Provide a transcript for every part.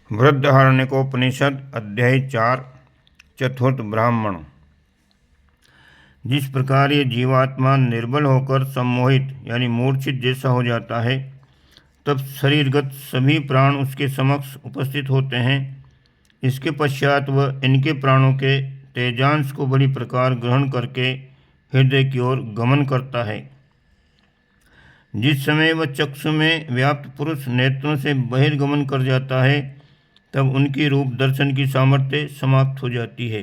बृहदारण्यकोपनिषद अध्याय 4 चतुर्थ ब्राह्मण। जिस प्रकार ये जीवात्मा निर्बल होकर सम्मोहित यानी मूर्छित जैसा हो जाता है, तब शरीरगत सभी प्राण उसके समक्ष उपस्थित होते हैं। इसके पश्चात वह इनके प्राणों के तेजांश को बड़ी प्रकार ग्रहण करके हृदय की ओर गमन करता है। जिस समय वह चक्षु में व्याप्त पुरुष नेत्रों से बहिर्गमन कर जाता है, तब उनकी रूप दर्शन की सामर्थ्य समाप्त हो जाती है।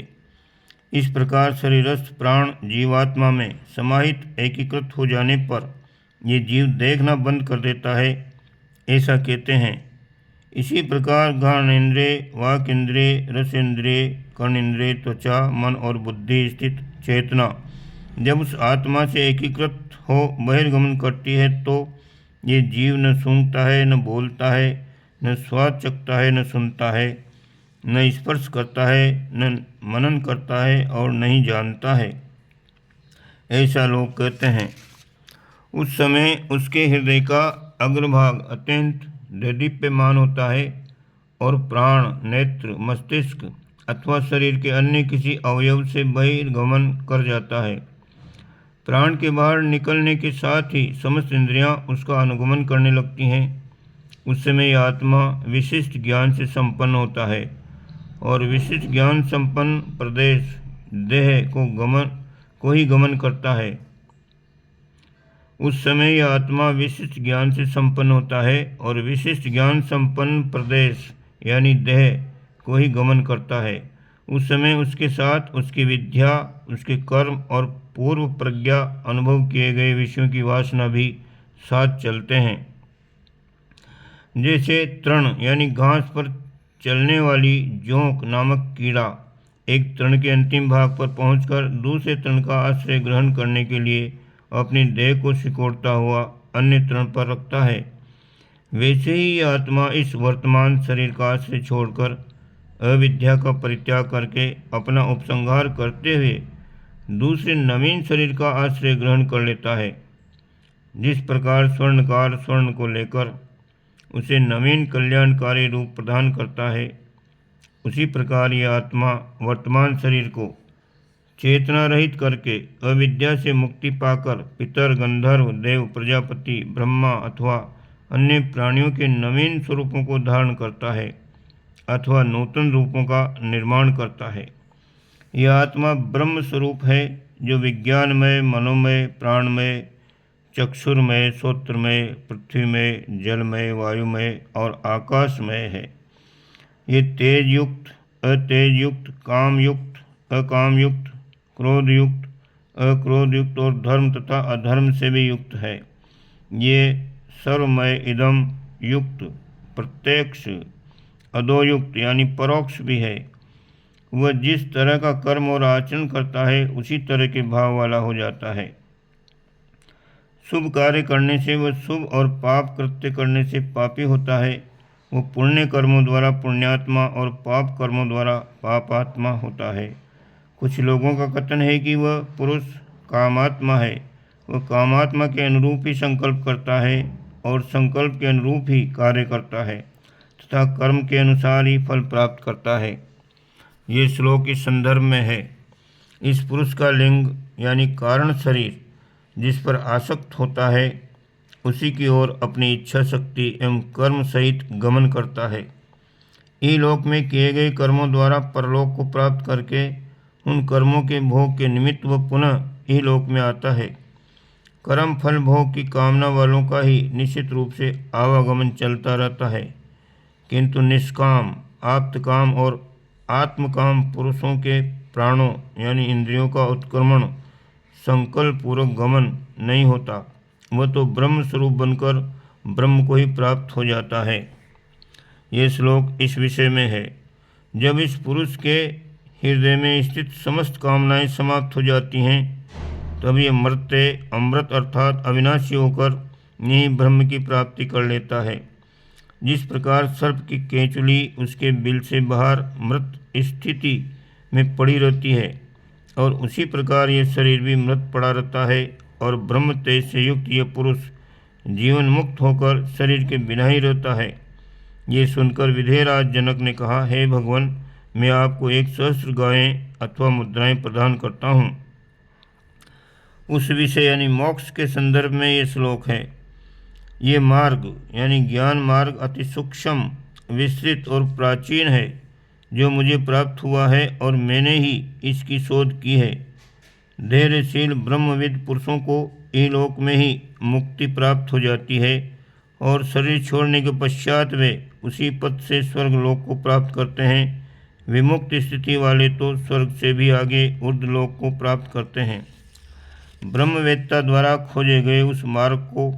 इस प्रकार शरीरस्थ प्राण जीवात्मा में समाहित एकीकृत हो जाने पर ये जीव देखना बंद कर देता है, ऐसा कहते हैं। इसी प्रकार घ्राणेन्द्रिय, वाक इंद्रिय, रस इंद्रिय, कर्ण इंद्रिय, त्वचा, मन और बुद्धि स्थित चेतना जब उस आत्मा से एकीकृत हो बहिर्गमन करती है, तो ये जीव न सूंघता है, न बोलता है, न स्वाद चखता है, न सुनता है, न स्पर्श करता है, न मनन करता है और नहीं जानता है, ऐसा लोग कहते हैं। उस समय उसके हृदय का अग्रभाग अत्यंत देदीप्यमान होता है और प्राण, नेत्र, मस्तिष्क अथवा शरीर के अन्य किसी अवयव से बहिर्गमन कर जाता है। प्राण के बाहर निकलने के साथ ही समस्त इंद्रियां उसका अनुगमन करने लगती हैं। उस समय यह आत्मा विशिष्ट ज्ञान से संपन्न होता है और विशिष्ट ज्ञान संपन्न प्रदेश देह को ही गमन करता है। उस समय यह आत्मा विशिष्ट ज्ञान से संपन्न होता है और विशिष्ट ज्ञान संपन्न प्रदेश यानी देह को ही गमन करता है। उस समय उसके साथ उसकी विद्या, उसके कर्म और पूर्व प्रज्ञा अनुभव किए गए विषयों की वासना भी साथ चलते हैं। जैसे तृण यानी घास पर चलने वाली जोंक नामक कीड़ा एक तृण के अंतिम भाग पर पहुंचकर दूसरे तृण का आश्रय ग्रहण करने के लिए अपनी देह को सिकोड़ता हुआ अन्य तृण पर रखता है, वैसे ही यह आत्मा इस वर्तमान शरीर का आश्रय छोड़कर अविद्या का परित्याग करके अपना उपसंहार करते हुए दूसरे नवीन शरीर का आश्रय ग्रहण कर लेता है। जिस प्रकार स्वर्णकार स्वर्ण को लेकर उसे नवीन कल्याणकारी रूप प्रदान करता है, उसी प्रकार यह आत्मा वर्तमान शरीर को चेतना रहित करके अविद्या से मुक्ति पाकर पितर, गंधर्व, देव, प्रजापति, ब्रह्मा अथवा अन्य प्राणियों के नवीन स्वरूपों को धारण करता है अथवा नूतन रूपों का निर्माण करता है। यह आत्मा ब्रह्म स्वरूप है, जो विज्ञानमय, मनोमय, प्राणमय, चक्षुर्मय, श्रोत्रमय, पृथ्वीमय, जलमय, वायुमय और आकाशमय है। ये तेजयुक्त, अतेजयुक्त, कामयुक्त, अकामयुक्त, क्रोधयुक्त, अक्रोधयुक्त और धर्म तथा अधर्म से भी युक्त है। ये सर्वमय, इदम युक्त, प्रत्यक्ष, अधोयुक्त यानी परोक्ष भी है। वह जिस तरह का कर्म और आचरण करता है, उसी तरह के भाव वाला हो जाता है। शुभ कार्य करने से वह शुभ और पाप कृत्य करने से पापी होता है। वह पुण्य कर्मों द्वारा पुण्यात्मा और पाप कर्मों द्वारा पापात्मा होता है। कुछ लोगों का कथन है कि वह पुरुष कामात्मा है। वह कामात्मा के अनुरूप ही संकल्प करता है और संकल्प के अनुरूप ही कार्य करता है तथा कर्म के अनुसार ही फल प्राप्त करता है। ये श्लोक इस संदर्भ में है। इस पुरुष का लिंग यानी कारण शरीर जिस पर आसक्त होता है, उसी की ओर अपनी इच्छा शक्ति एवं कर्म सहित गमन करता है। इहलोक में किए गए कर्मों द्वारा परलोक को प्राप्त करके उन कर्मों के भोग के निमित्त वह पुनः इहलोक में आता है। कर्म फल भोग की कामना वालों का ही निश्चित रूप से आवागमन चलता रहता है, किंतु निष्काम, आप्तकाम और आत्मकाम पुरुषों के प्राणों यानी इंद्रियों का उत्क्रमण संकल्प पूर्वक गमन नहीं होता। वह तो ब्रह्म स्वरूप बनकर ब्रह्म को ही प्राप्त हो जाता है। ये श्लोक इस विषय में है। जब इस पुरुष के हृदय में स्थित समस्त कामनाएं समाप्त हो जाती हैं, तब ये मर्त्य अमृत अर्थात अविनाशी होकर यही ब्रह्म की प्राप्ति कर लेता है। जिस प्रकार सर्प की केंचुली उसके बिल से बाहर मृत स्थिति में पड़ी रहती है, और उसी प्रकार ये शरीर भी मृत पड़ा रहता है और ब्रह्म तेज से युक्त यह पुरुष जीवन मुक्त होकर शरीर के बिना ही रहता है। ये सुनकर विधेयराज जनक ने कहा, हे भगवान, मैं आपको 1 सहस्त्र गायें अथवा मुद्राएं प्रदान करता हूँ। उस विषय यानी मोक्ष के संदर्भ में ये श्लोक है। ये मार्ग यानी ज्ञान मार्ग अति सूक्ष्म, विस्तृत और प्राचीन है, जो मुझे प्राप्त हुआ है और मैंने ही इसकी शोध की है। धैर्यशील ब्रह्मविद पुरुषों को इहलोक में ही मुक्ति प्राप्त हो जाती है और शरीर छोड़ने के पश्चात वे उसी पथ से स्वर्गलोक को प्राप्त करते हैं। विमुक्त स्थिति वाले तो स्वर्ग से भी आगे ऊर्ध्वलोक को प्राप्त करते हैं। ब्रह्मवेत्ता द्वारा खोजे गए उस मार्ग को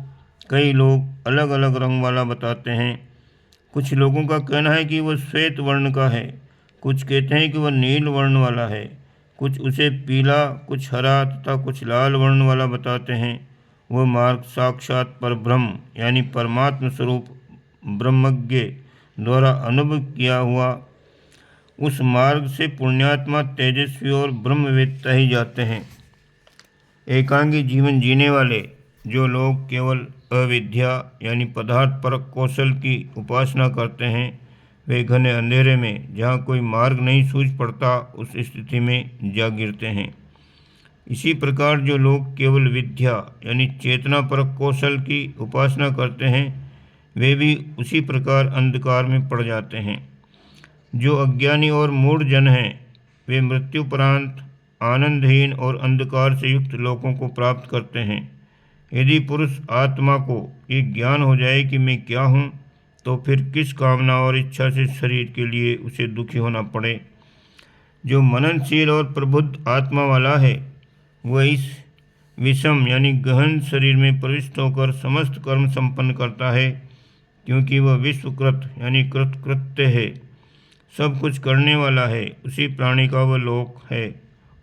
कई लोग अलग अलग रंग वाला बताते हैं। कुछ लोगों का कहना है कि वह श्वेत वर्ण का है, कुछ कहते हैं कि वह नील वर्ण वाला है, कुछ उसे पीला, कुछ हरा तथा कुछ लाल वर्ण वाला बताते हैं। वह मार्ग साक्षात परब्रह्म यानी परमात्म स्वरूप ब्रह्मज्ञ द्वारा अनुभव किया हुआ। उस मार्ग से पुण्यात्मा, तेजस्वी और ब्रह्मवेत्ता ही जाते हैं। एकांगी जीवन जीने वाले जो लोग केवल अविद्या यानी पदार्थ परक कौशल की उपासना करते हैं, वे घने अंधेरे में जहाँ कोई मार्ग नहीं सूझ पड़ता, उस स्थिति में जा गिरते हैं। इसी प्रकार जो लोग केवल विद्या यानी चेतना परक कौशल की उपासना करते हैं, वे भी उसी प्रकार अंधकार में पड़ जाते हैं। जो अज्ञानी और मूढ़ जन हैं, वे मृत्युपरांत आनंदहीन और अंधकार से युक्त लोकों को प्राप्त करते हैं। यदि पुरुष आत्मा को ये ज्ञान हो जाए कि मैं क्या हूँ, तो फिर किस कामना और इच्छा से शरीर के लिए उसे दुखी होना पड़े। जो मननशील और प्रबुद्ध आत्मा वाला है, वह इस विषम यानी गहन शरीर में प्रविष्ट होकर समस्त कर्म संपन्न करता है, क्योंकि वह विश्वकृत यानी कृतकृत्य है, सब कुछ करने वाला है। उसी प्राणी का वह लोक है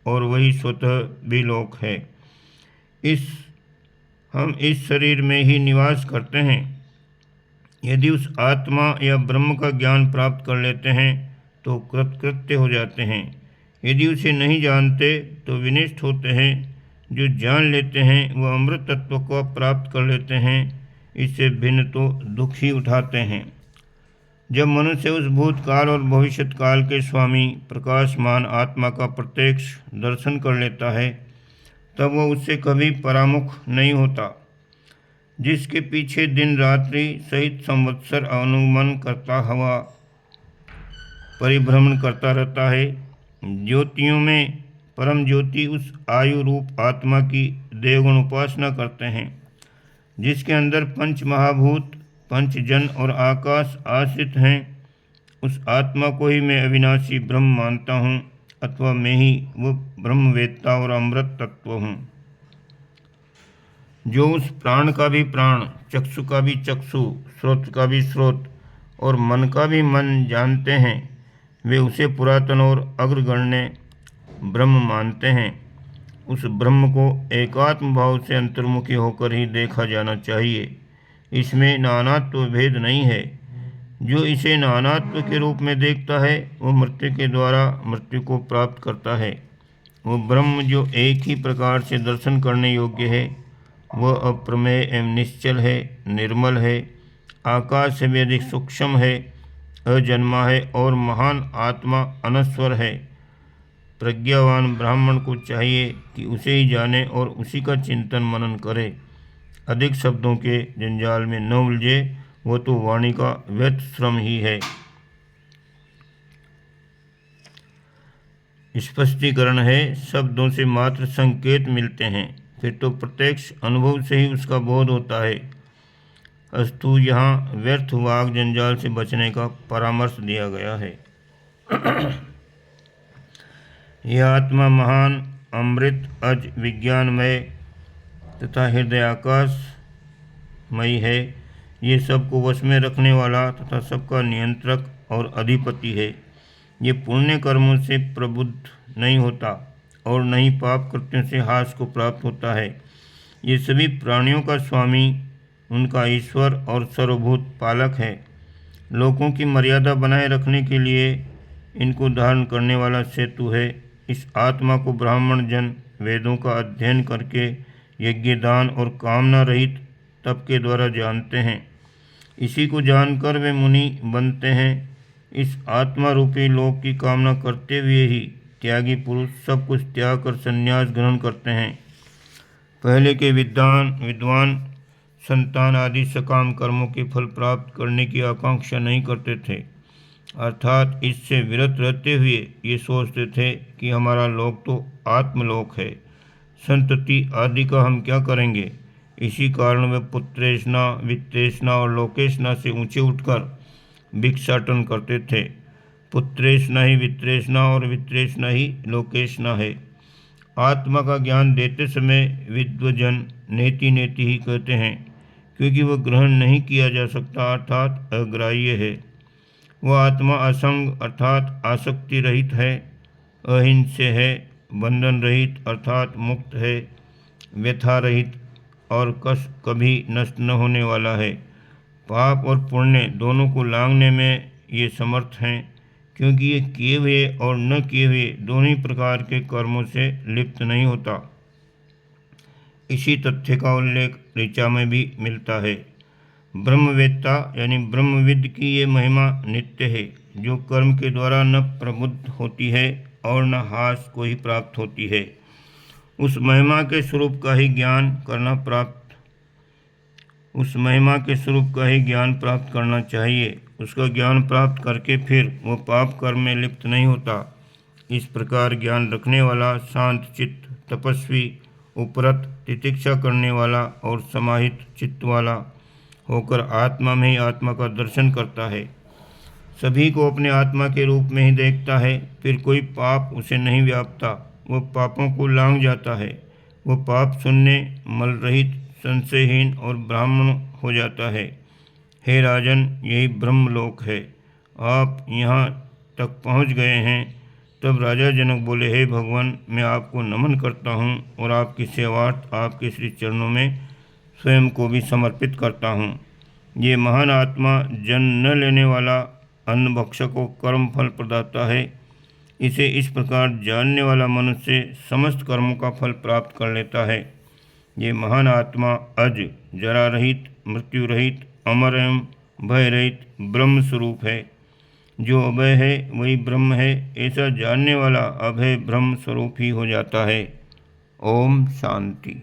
और वही स्वतः भी लोक है। हम इस शरीर में ही निवास करते हैं। यदि उस आत्मा या ब्रह्म का ज्ञान प्राप्त कर लेते हैं तो कृतकृत्य हो जाते हैं। यदि उसे नहीं जानते तो विनिष्ट होते हैं। जो जान लेते हैं वह अमृत तत्व को प्राप्त कर लेते हैं। इससे भिन्न तो दुख ही उठाते हैं। जब मनुष्य उस भूतकाल और भविष्यत काल के स्वामी प्रकाशमान आत्मा का प्रत्यक्ष दर्शन कर लेता है, तब वह उससे कभी परामुख नहीं होता। जिसके पीछे दिन रात्रि सहित संवत्सर अनुगमन करता हुआ परिभ्रमण करता रहता है। ज्योतियों में परम ज्योति उस आयु रूप आत्मा की देवगुण उपासना करते हैं, जिसके अंदर पंच महाभूत, पंच जन और आकाश आश्रित हैं। उस आत्मा को ही मैं अविनाशी ब्रह्म मानता हूँ, अथवा मैं ही वह ब्रह्मवेत्ता और अमृत तत्व हूँ। जो उस प्राण का भी प्राण, चक्षु का भी चक्षु, श्रोत का भी श्रोत और मन का भी मन जानते हैं, वे उसे पुरातन और अग्रगण्य ब्रह्म मानते हैं। उस ब्रह्म को एकात्म भाव से अंतर्मुखी होकर ही देखा जाना चाहिए। इसमें नानात्व भेद नहीं है। जो इसे नानात्व के रूप में देखता है, वह मृत्यु के द्वारा मृत्यु को प्राप्त करता है। वह ब्रह्म जो एक ही प्रकार से दर्शन करने योग्य है, वह अप्रमेय एवं निश्चल है, निर्मल है, आकाश से भी अधिक सूक्ष्म है, अजन्मा है और महान आत्मा अनश्वर है। प्रज्ञावान ब्राह्मण को चाहिए कि उसे ही जाने और उसी का चिंतन मनन करे। अधिक शब्दों के जंजाल में न उलझे, वो तो वाणी का व्यर्थ श्रम ही है। स्पष्टीकरण है, शब्दों से मात्र संकेत मिलते हैं, फिर तो प्रत्यक्ष अनुभव से ही उसका बोध होता है। अस्तु यहाँ व्यर्थ वाग जंजाल से बचने का परामर्श दिया गया है। यह आत्मा महान, अमृत, अज, विज्ञानमय तथा हृदयाकाशमयी है। ये सबको वश में रखने वाला तथा सबका नियंत्रक और अधिपति है। ये पुण्य कर्मों से प्रबुद्ध नहीं होता और न ही पाप कृत्यों से हास को प्राप्त होता है। ये सभी प्राणियों का स्वामी, उनका ईश्वर और सर्वभूत पालक है। लोगों की मर्यादा बनाए रखने के लिए इनको धारण करने वाला सेतु है। इस आत्मा को ब्राह्मण जन वेदों का अध्ययन करके यज्ञ, दान और कामना रहित तप के द्वारा जानते हैं। इसी को जानकर वे मुनि बनते हैं। इस आत्मा रूपी लोक की कामना करते हुए ही त्यागी पुरुष सब कुछ त्याग कर संन्यास ग्रहण करते हैं। पहले के विद्वान संतान आदि सकाम कर्मों के फल प्राप्त करने की आकांक्षा नहीं करते थे, अर्थात इससे विरत रहते हुए ये सोचते थे कि हमारा लोक तो आत्मलोक है, संतति आदि का हम क्या करेंगे। इसी कारण वे पुत्रेष्णा, वित्तेष्णा और लोकेष्णा से ऊंचे उठकर भिक्षाटन करते थे। पुत्रेष्णा ही वित्तेष्णा और वित्तेष्णा ही लोकेष्णा है। आत्मा का ज्ञान देते समय विद्वजन नेति नेति ही कहते हैं, क्योंकि वह ग्रहण नहीं किया जा सकता, अर्थात अग्राह्य है। वह आत्मा असंग अर्थात आसक्ति रहित है, अहिंस्य है, बंधन रहित अर्थात मुक्त है, व्यथा रहित और कभी नष्ट न होने वाला है। पाप और पुण्य दोनों को लांघने में ये समर्थ हैं, क्योंकि ये किए हुए और न किए हुए दोनों ही प्रकार के कर्मों से लिप्त नहीं होता। इसी तथ्य का उल्लेख ऋचा में भी मिलता है। ब्रह्मवेत्ता यानी ब्रह्मविद की ये महिमा नित्य है, जो कर्म के द्वारा न प्रबुद्ध होती है और न हास को ही प्राप्त होती है। उस महिमा के स्वरूप का ही ज्ञान प्राप्त करना चाहिए। उसका ज्ञान प्राप्त करके फिर वह पाप कर्म में लिप्त नहीं होता। इस प्रकार ज्ञान रखने वाला शांत चित्त, तपस्वी, उपरत, तितिक्षा करने वाला और समाहित चित्त वाला होकर आत्मा में ही आत्मा का दर्शन करता है। सभी को अपने आत्मा के रूप में ही देखता है, फिर कोई पाप उसे नहीं व्यापता, वह पापों को लांघ जाता है। वह पाप शून्य, मल रहित, संशयहीन और ब्राह्मण हो जाता है। हे राजन, यही ब्रह्मलोक है। आप यहाँ तक पहुँच गए हैं। तब राजा जनक बोले, हे भगवान, मैं आपको नमन करता हूँ और आपकी सेवार्थ आपके श्री चरणों में स्वयं को भी समर्पित करता हूँ। ये महान आत्मा जन्म न लेने वाला, अन्न भक्षकों कर्म फल प्रदाता है। इसे इस प्रकार जानने वाला मनुष्य समस्त कर्मों का फल प्राप्त कर लेता है। ये महान आत्मा अज, जरा रहित, मृत्यु रहित, अमर एवं भय रहित ब्रह्म स्वरूप है। जो अभय है वही ब्रह्म है, ऐसा जानने वाला अभय ब्रह्म स्वरूप ही हो जाता है। ओम शांति।